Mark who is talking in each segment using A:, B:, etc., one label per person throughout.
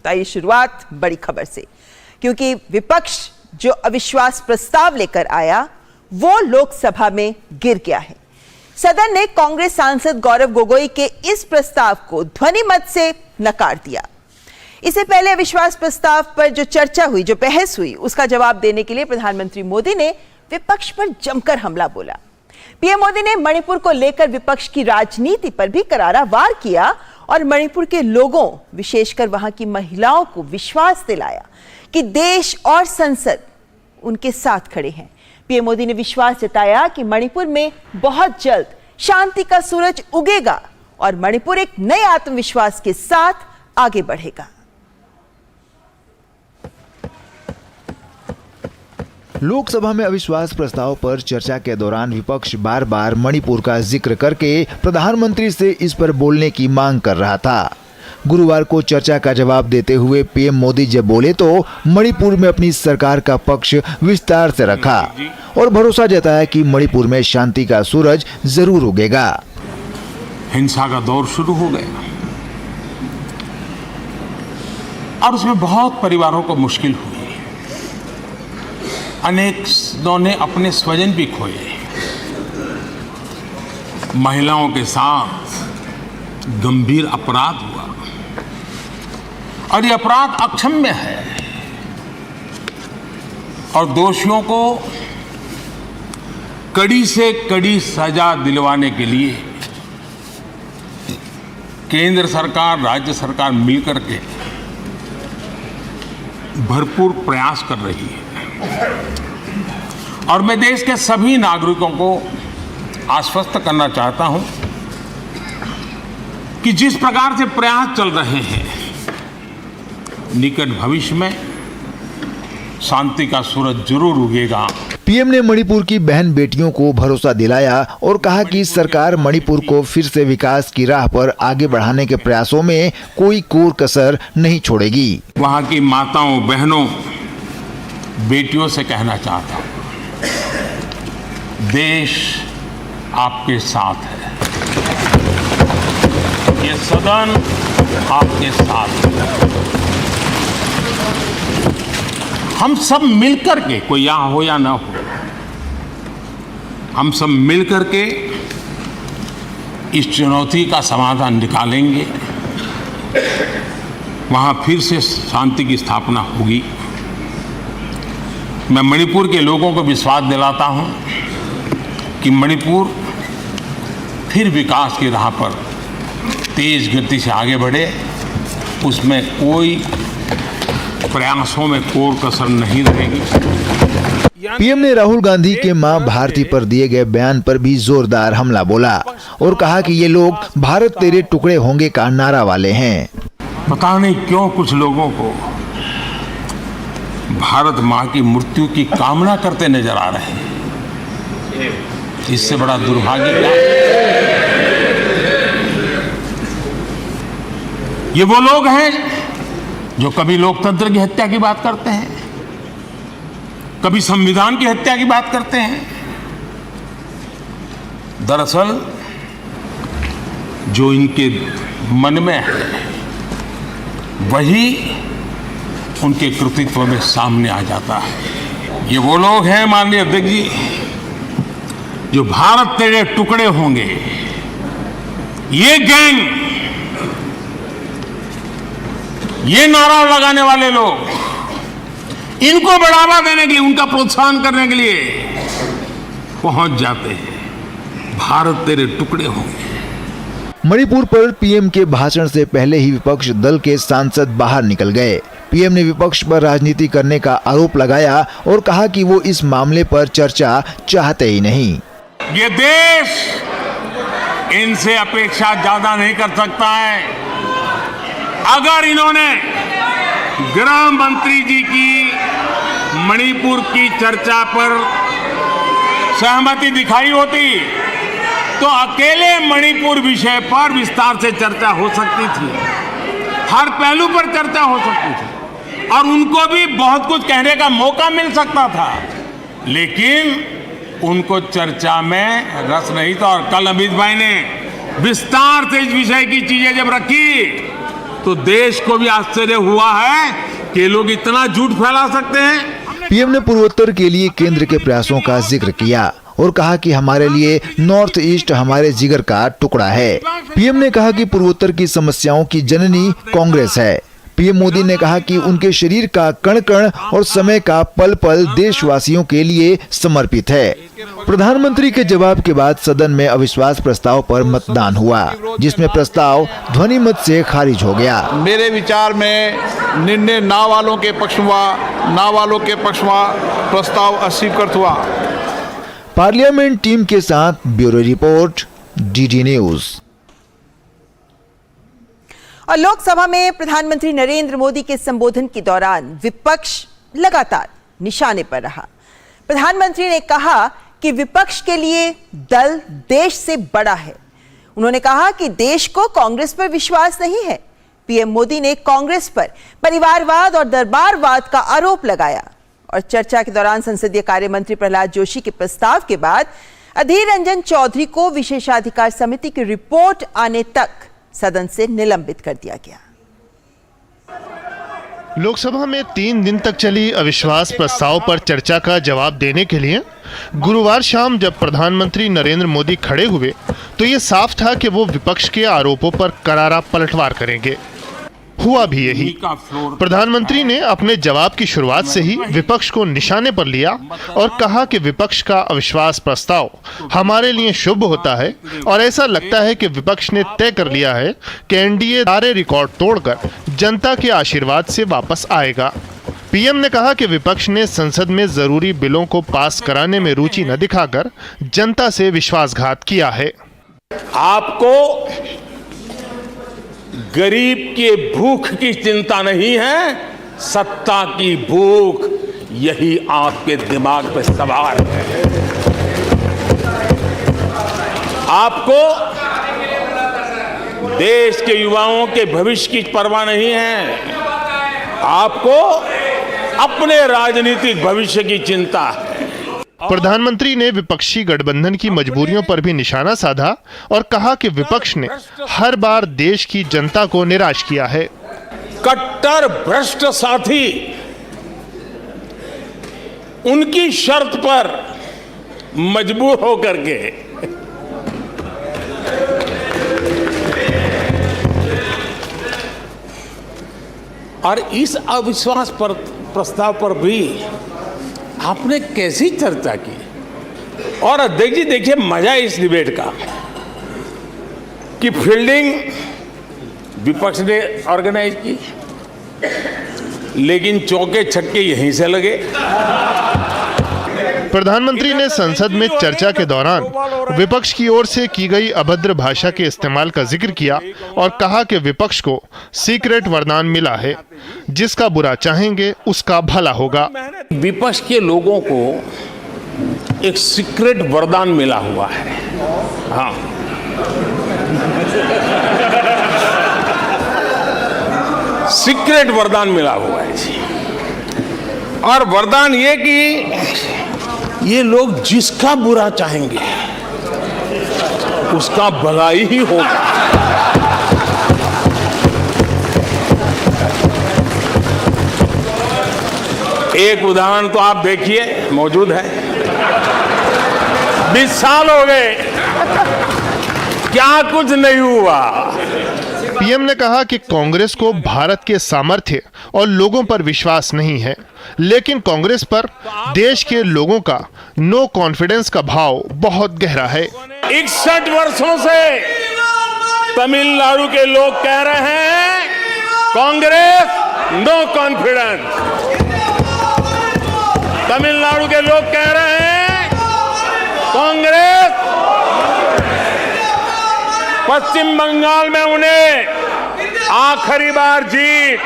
A: तो आइए शुरुआत बड़ी खबर से, क्योंकि विपक्ष जो अविश्वास प्रस्ताव लेकर आया वो लोकसभा में गिर गया है। सदन ने कांग्रेस सांसद गौरव गोगोई के इस प्रस्ताव को ध्वनि मत से नकार दिया। इससे पहले अविश्वास प्रस्ताव पर जो चर्चा हुई, जो बहस हुई, उसका जवाब देने के लिए प्रधानमंत्री मोदी ने विपक्ष पर जमकर हमला बोला। पीएम मोदी ने मणिपुर को लेकर विपक्ष की राजनीति पर भी करारा वार किया और मणिपुर के लोगों, विशेषकर वहां की महिलाओं को विश्वास दिलाया कि देश और संसद उनके साथ खड़े हैं। पीएम मोदी ने विश्वास जताया कि मणिपुर में बहुत जल्द शांति का सूरज उगेगा और मणिपुर एक नए आत्मविश्वास के साथ आगे बढ़ेगा।
B: लोकसभा में अविश्वास प्रस्ताव पर चर्चा के दौरान विपक्ष बार बार मणिपुर का जिक्र करके प्रधानमंत्री से इस पर बोलने की मांग कर रहा था। गुरुवार को चर्चा का जवाब देते हुए पीएम मोदी जब बोले तो मणिपुर में अपनी सरकार का पक्ष विस्तार से रखा और भरोसा जताया कि मणिपुर में शांति का सूरज जरूर उगेगा।
C: हिंसा का दौर शुरू हो गया और उसमें बहुत परिवारों को मुश्किल हुई। अनेकों ने अपने स्वजन भी खोए। महिलाओं के साथ गंभीर अपराध हुआ और ये अपराध अक्षम्य है और दोषियों को कड़ी से कड़ी सजा दिलवाने के लिए केंद्र सरकार, राज्य सरकार मिलकर के भरपूर प्रयास कर रही है। और मैं देश के सभी नागरिकों को आश्वस्त करना चाहता हूं कि जिस प्रकार से प्रयास चल रहे हैं, निकट भविष्य में शांति का सूरज जरूर उगेगा।
B: पीएम ने मणिपुर की बहन बेटियों को भरोसा दिलाया और कहा कि सरकार मणिपुर को फिर से विकास की राह पर आगे बढ़ाने के प्रयासों में कोई कोर कसर नहीं छोड़ेगी।
C: वहां की माताओं, बहनों, बेटियों से कहना चाहता हूं, देश आपके साथ है, ये सदन आपके साथ है। हम सब मिलकर के, कोई यहां हो या ना हो, हम सब मिलकर के इस चुनौती का समाधान निकालेंगे। वहां फिर से शांति की स्थापना होगी। मैं मणिपुर के लोगों को विश्वास दिलाता हूं कि मणिपुर फिर विकास की राह पर तेज गति से आगे बढ़े। उसमें कोई प्रयासों में कोई कसर नहीं रहेगी।
B: पीएम ने राहुल गांधी के मां भारती पर दिए गए बयान पर भी जोरदार हमला बोला और कहा कि ये लोग भारत तेरे टुकड़े होंगे का नारा वाले हैं।
C: पता नहीं क्यों कुछ लोगों को भारत मां की मृत्यु की कामना करते नजर आ रहे हैं। इससे बड़ा दुर्भाग्य क्या? ये वो लोग हैं जो कभी लोकतंत्र की हत्या की बात करते हैं, कभी संविधान की हत्या की बात करते हैं। दरअसल जो इनके मन में है वही उनके कृतित्व में सामने आ जाता है। ये वो लोग हैं, माननीय अध्यक्ष जी, जो भारत तेरे टुकड़े होंगे, ये गैंग, ये नारा लगाने वाले लोग, इनको बढ़ावा देने के लिए, उनका प्रोत्साहन करने के लिए पहुंच जाते हैं। भारत तेरे टुकड़े होंगे।
B: मणिपुर पर पीएम के भाषण से पहले ही विपक्ष दल के सांसद बाहर निकल गए। पीएम ने विपक्ष पर राजनीति करने का आरोप लगाया और कहा कि वो इस मामले पर चर्चा चाहते ही नहीं।
C: ये देश इनसे अपेक्षा ज्यादा नहीं कर सकता है। अगर इन्होंने गृह मंत्री जी की मणिपुर की चर्चा पर सहमति दिखाई होती तो अकेले मणिपुर विषय पर विस्तार से चर्चा हो सकती थी, हर पहलू पर चर्चा हो सकती थी और उनको भी बहुत कुछ कहने का मौका मिल सकता था, लेकिन उनको चर्चा में रस नहीं था। और कल अमित भाई ने विस्तार से इस विषय की चीजें जब रखी तो देश को भी आश्चर्य हुआ है कि लोग इतना झूठ फैला सकते हैं।
B: पीएम ने पूर्वोत्तर के लिए केंद्र के प्रयासों का जिक्र किया और कहा कि हमारे लिए नॉर्थ ईस्ट हमारे जिगर का टुकड़ा है। पीएम ने कहा कि पूर्वोत्तर की समस्याओं की जननी कांग्रेस है। पीएम मोदी ने कहा कि उनके शरीर का कण कण और समय का पल पल देशवासियों के लिए समर्पित है। प्रधानमंत्री के जवाब के बाद सदन में अविश्वास प्रस्ताव पर मतदान हुआ, जिसमें प्रस्ताव ध्वनि मत से खारिज हो गया।
D: मेरे विचार में निर्णय ना वालों के पक्ष में प्रस्ताव अस्वीकृत हुआ।
B: पार्लियामेंट टीम के साथ ब्यूरो रिपोर्ट, डीडी न्यूज।
A: और लोकसभा में प्रधानमंत्री नरेंद्र मोदी के संबोधन के दौरान विपक्ष लगातार निशाने पर रहा। प्रधानमंत्री ने कहा कि विपक्ष के लिए दल देश से बड़ा है। उन्होंने कहा कि देश को कांग्रेस पर विश्वास नहीं है। पीएम मोदी ने कांग्रेस पर परिवारवाद और दरबारवाद का आरोप लगाया। और चर्चा के दौरान संसदीय कार्य मंत्री प्रहलाद जोशी के प्रस्ताव के बाद अधीर रंजन चौधरी को विशेषाधिकार समिति की रिपोर्ट आने तक सदन से निलंबित कर दिया गया।
E: लोकसभा में 3 दिन तक चली अविश्वास प्रस्ताव पर चर्चा का जवाब देने के लिए गुरुवार शाम जब प्रधानमंत्री नरेंद्र मोदी खड़े हुए तो ये साफ था कि वो विपक्ष के आरोपों पर करारा पलटवार करेंगे। हुआ भी यही। प्रधानमंत्री ने अपने जवाब की शुरुआत से ही विपक्ष को निशाने पर लिया और कहा कि विपक्ष का अविश्वास प्रस्ताव हमारे लिए शुभ होता है और ऐसा लगता है कि विपक्ष ने तय कर लिया है कि एनडीए सारे रिकॉर्ड तोड़कर जनता के आशीर्वाद से वापस आएगा। पीएम ने कहा कि विपक्ष ने संसद में जरूरी बिलों को पास कराने में रुचि न दिखाकर जनता से विश्वासघात किया है।
C: आपको गरीब के भूख की चिंता नहीं है, सत्ता की भूख, यही आपके दिमाग पे सवार है। आपको देश के युवाओं के भविष्य की परवाह नहीं है, आपको अपने राजनीतिक भविष्य की चिंता है।
E: प्रधानमंत्री ने विपक्षी गठबंधन की मजबूरियों पर भी निशाना साधा और कहा कि विपक्ष ने हर बार देश की जनता को निराश किया है।
C: कट्टर भ्रष्ट साथी उनकी शर्त पर मजबूर होकर के और इस अविश्वास पर प्रस्ताव पर भी आपने कैसी चर्चा की। और अध्यक्ष जी देखिए, मजा इस डिबेट का कि फील्डिंग विपक्ष ने ऑर्गेनाइज की, लेकिन चौके छक्के यहीं से लगे।
E: प्रधानमंत्री ने संसद में चर्चा के दौरान विपक्ष की ओर से की गई अभद्र भाषा के इस्तेमाल का जिक्र किया और कहा कि विपक्ष को सीक्रेट वरदान मिला है, जिसका बुरा चाहेंगे उसका भला होगा।
C: विपक्ष के लोगों को एक सीक्रेट वरदान मिला हुआ है। हाँ, सीक्रेट वरदान मिला हुआ है जी। और वरदान ये कि ये लोग जिसका बुरा चाहेंगे उसका भलाई ही होगा। एक उदाहरण तो आप देखिए, मौजूद है। 20 साल हो गए, क्या कुछ नहीं हुआ।
E: पीएम ने कहा कि कांग्रेस को भारत के सामर्थ्य और लोगों पर विश्वास नहीं है, लेकिन कांग्रेस पर देश के लोगों का नो कॉन्फिडेंस का भाव बहुत गहरा है।
C: 61 वर्षों से तमिलनाडु के लोग कह रहे हैं कांग्रेस नो कॉन्फिडेंस। तमिलनाडु के लोग कह रहे हैं कांग्रेस। पश्चिम बंगाल में उन्हें आखिरी बार जीत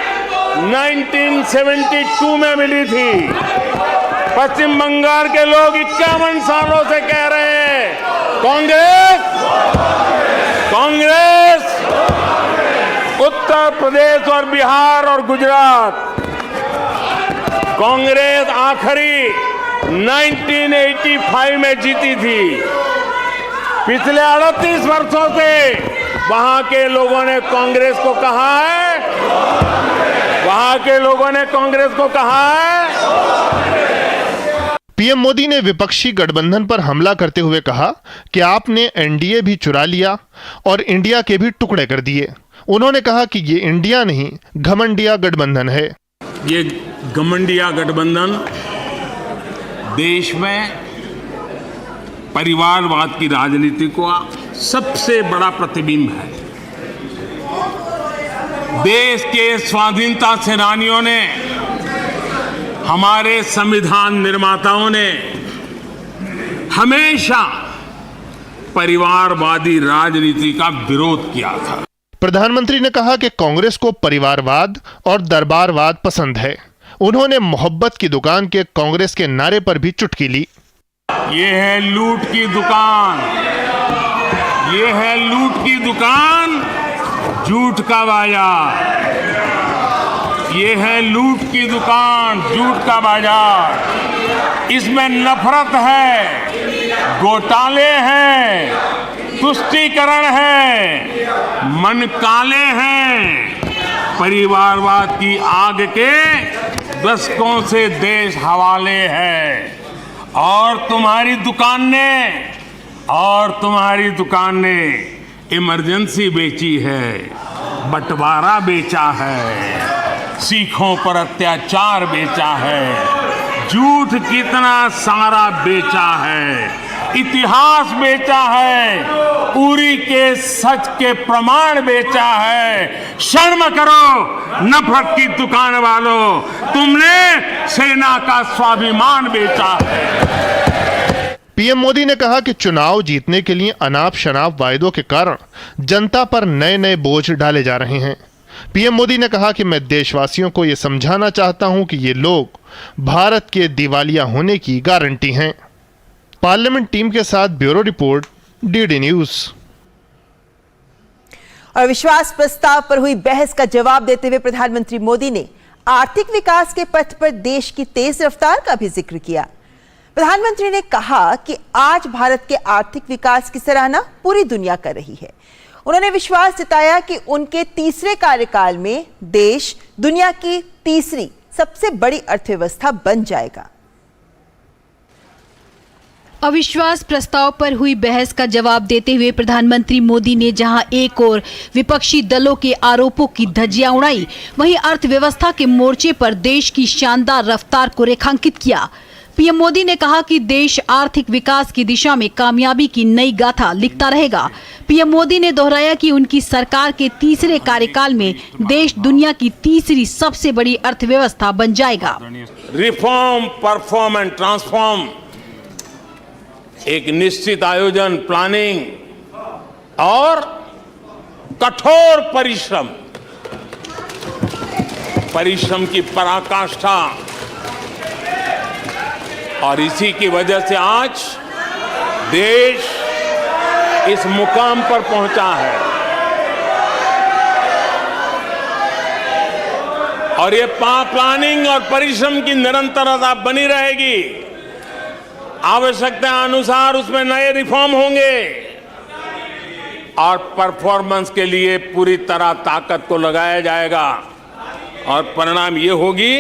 C: 1972 में मिली थी। पश्चिम बंगाल के लोग 51 सालों से कह रहे हैं कांग्रेस कांग्रेस। उत्तर प्रदेश और बिहार और गुजरात कांग्रेस आखिरी 1985 में जीती थी। पिछले 38 वर्षों से वहां के लोगों ने कांग्रेस को कहा है वहां के लोगों ने कांग्रेस को कहा है।
E: पीएम मोदी ने विपक्षी गठबंधन पर हमला करते हुए कहा कि आपने एनडीए भी चुरा लिया और इंडिया के भी टुकड़े कर दिए। उन्होंने कहा कि ये इंडिया नहीं, घमंडिया गठबंधन है।
C: ये घमंडिया गठबंधन देश में परिवारवाद की राजनीति का सबसे बड़ा प्रतिबिंब है। देश के स्वाधीनता सेनानियों ने, हमारे संविधान निर्माताओं ने हमेशा परिवारवादी राजनीति का विरोध किया था।
E: प्रधानमंत्री ने कहा कि कांग्रेस को परिवारवाद और दरबारवाद पसंद है। उन्होंने मोहब्बत की दुकान के कांग्रेस के नारे पर भी चुटकी ली।
C: ये है लूट की दुकान, ये है लूट की दुकान, झूठ का बाजार। ये है लूट की दुकान, झूठ का बाजार। इसमें नफरत है, घोटाले हैं, तुष्टीकरण है, मन काले हैं। परिवारवाद की आग के दशकों से देश हवाले है। और तुम्हारी दुकान ने इमरजेंसी बेची है, बंटवारा बेचा है, सिखों पर अत्याचार बेचा है, झूठ कितना सारा बेचा है, इतिहास बेचा है, उरी के सच के प्रमाण बेचा है। शर्म करो नफरत की दुकान वालों, तुमने सेना का स्वाभिमान बेचा है।
E: पीएम मोदी ने कहा कि चुनाव जीतने के लिए अनाप शनाप वायदों के कारण जनता पर नए नए बोझ डाले जा रहे हैं। पीएम मोदी ने कहा कि मैं देशवासियों को यह समझाना चाहता हूं कि ये लोग भारत के दिवालिया होने की गारंटी हैं। पार्लियामेंट टीम के साथ ब्यूरो रिपोर्ट, डीडी न्यूज।
A: और विश्वास प्रस्ताव पर हुई बहस का जवाब देते हुए प्रधानमंत्री मोदी ने आर्थिक विकास के पथ पर देश की तेज रफ्तार का भी जिक्र किया। प्रधानमंत्री ने कहा कि आज भारत के आर्थिक विकास की सराहना पूरी दुनिया कर रही है। उन्होंने विश्वास जताया कि उनके तीसरे कार्यकाल में देश दुनिया की तीसरी सबसे बड़ी अर्थव्यवस्था बन जाएगा।
F: अविश्वास प्रस्ताव पर हुई बहस का जवाब देते हुए प्रधानमंत्री मोदी ने जहां एक ओर विपक्षी दलों के आरोपों की धज्जियां उड़ाई, वहीं अर्थव्यवस्था के मोर्चे पर देश की शानदार रफ्तार को रेखांकित किया। पीएम मोदी ने कहा कि देश आर्थिक विकास की दिशा में कामयाबी की नई गाथा लिखता रहेगा। पीएम मोदी ने दोहराया कि उनकी सरकार के तीसरे कार्यकाल में देश दुनिया की तीसरी सबसे बड़ी अर्थव्यवस्था बन जाएगा।
C: रिफॉर्म, परफॉर्म एंड ट्रांसफॉर्म, एक निश्चित आयोजन, प्लानिंग और कठोर परिश्रम की पराकाष्ठा, और इसी की वजह से आज देश इस मुकाम पर पहुंचा है। और ये प्लानिंग और परिश्रम की निरंतरता बनी रहेगी। आवश्यकता अनुसार उसमें नए रिफॉर्म होंगे और परफॉर्मेंस के लिए पूरी तरह ताकत को लगाया जाएगा। और परिणाम ये होगी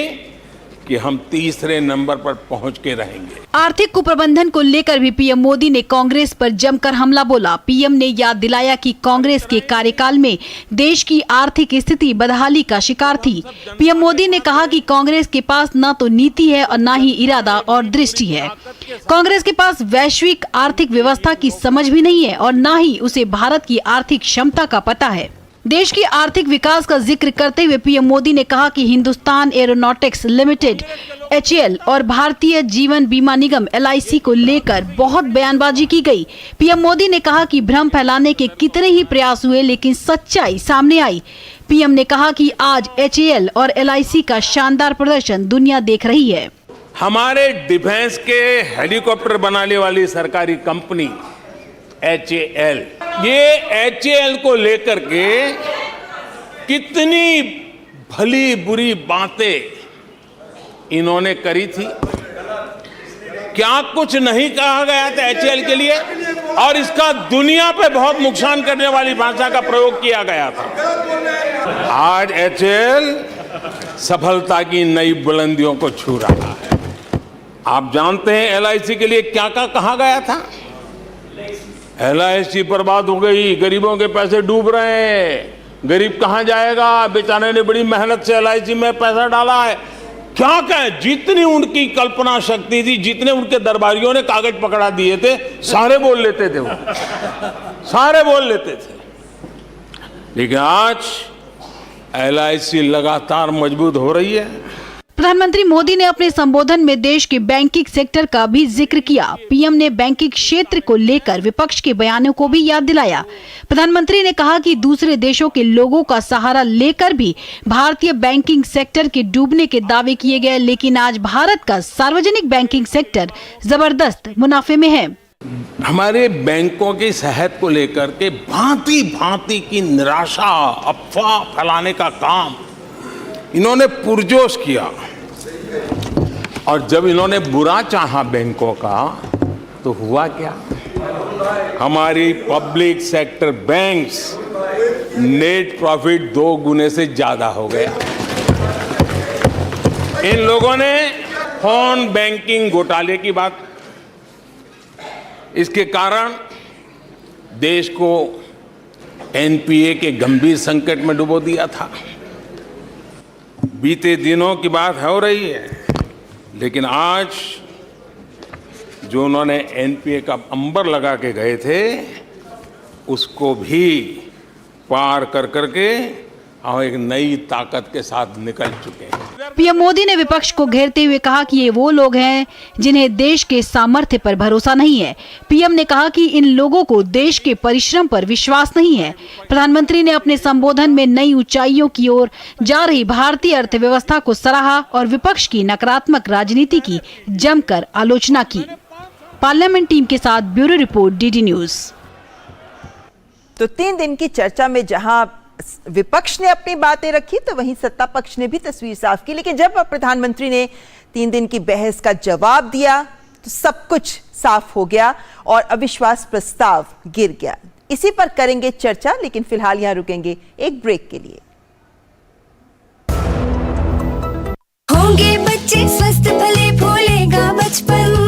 C: कि हम तीसरे नंबर पर पहुंच के रहेंगे।
F: आर्थिक कुप्रबंधन को लेकर भी पीएम मोदी ने कांग्रेस पर जमकर हमला बोला। पीएम ने याद दिलाया कि कांग्रेस के कार्यकाल में देश की आर्थिक स्थिति बदहाली का शिकार थी। पीएम मोदी ने कहा कि कांग्रेस के पास न तो नीति है और न ही इरादा और दृष्टि है। कांग्रेस के पास वैश्विक आर्थिक व्यवस्था की समझ भी नहीं है और न ही उसे भारत की आर्थिक क्षमता का पता है। देश की आर्थिक विकास का जिक्र करते हुए पीएम मोदी ने कहा कि हिंदुस्तान एरोनॉटिक्स लिमिटेड HAL और भारतीय जीवन बीमा निगम LIC को लेकर बहुत बयानबाजी की गई। पीएम मोदी ने कहा कि भ्रम फैलाने के कितने ही प्रयास हुए लेकिन सच्चाई सामने आई। पीएम ने कहा कि आज HAL और LIC का शानदार प्रदर्शन दुनिया देख रही है।
C: हमारे डिफेंस के हेलीकॉप्टर बनाने वाली सरकारी कंपनी HAL, ये HAL को लेकर के कितनी भली बुरी बातें इन्होंने करी थी। क्या कुछ नहीं कहा गया था एचएएल के लिए, और इसका दुनिया पे बहुत नुकसान करने वाली भाषा का प्रयोग किया गया था। आज एचएएल सफलता की नई बुलंदियों को छू रहा है। आप जानते हैं एलआईसी के लिए क्या क्या कहा गया था? एलआईसी बर्बाद हो गई, गरीबों के पैसे डूब रहे हैं, गरीब कहां जाएगा, बेचारे ने बड़ी मेहनत से एलआईसी में पैसा डाला है। क्या कहें, जितनी उनकी कल्पना शक्ति थी, जितने उनके दरबारियों ने कागज पकड़ा दिए थे, सारे बोल लेते थे, वो सारे बोल लेते थे। लेकिन आज एलआईसी लगातार मजबूत हो रही है।
F: प्रधानमंत्री मोदी ने अपने संबोधन में देश के बैंकिंग सेक्टर का भी जिक्र किया। पीएम ने बैंकिंग क्षेत्र को लेकर विपक्ष के बयानों को भी याद दिलाया। प्रधानमंत्री ने कहा कि दूसरे देशों के लोगों का सहारा लेकर भी भारतीय बैंकिंग सेक्टर के डूबने के दावे किए गए, लेकिन आज भारत का सार्वजनिक बैंकिंग सेक्टर जबरदस्त मुनाफे में है।
C: हमारे बैंकों की सेहत को लेकर के भांति भांति की निराशा, अफवाह फैलाने का काम इन्होंने पुरजोश किया, और जब इन्होंने बुरा चाहा बैंकों का तो हुआ क्या? हमारी public sector banks net profit 2 गुने से ज्यादा हो गया। इन लोगों ने फोन बैंकिंग घोटाले की बात, इसके कारण देश को एनपीए के गंभीर संकट में डुबो दिया था। बीते दिनों की बात हो रही है, लेकिन आज जो उन्होंने एनपीए का अंबर लगा के गए थे, उसको भी पार कर करके हम एक नई ताकत के साथ निकल चुके हैं।
F: पीएम मोदी ने विपक्ष को घेरते हुए कहा कि ये वो लोग हैं जिन्हें देश के सामर्थ्य पर भरोसा नहीं है। पीएम ने कहा कि इन लोगों को देश के परिश्रम पर विश्वास नहीं है। प्रधानमंत्री ने अपने संबोधन में नई ऊंचाइयों की ओर जा रही भारतीय अर्थव्यवस्था को सराहा और विपक्ष की नकारात्मक राजनीति की जमकर आलोचना की। पार्लियामेंट टीम के साथ ब्यूरो रिपोर्ट, डीडी न्यूज।
A: तो 3 दिन की चर्चा में जहां विपक्ष ने अपनी बातें रखी, तो वहीं सत्ता पक्ष ने भी तस्वीर साफ की। लेकिन जब प्रधानमंत्री ने 3 दिन की बहस का जवाब दिया तो सब कुछ साफ हो गया और अविश्वास प्रस्ताव गिर गया। इसी पर करेंगे चर्चा, लेकिन फिलहाल यहां रुकेंगे एक ब्रेक के लिए।
G: होंगे बच्चे स्वस्थ, भले भूलेगा बचपन।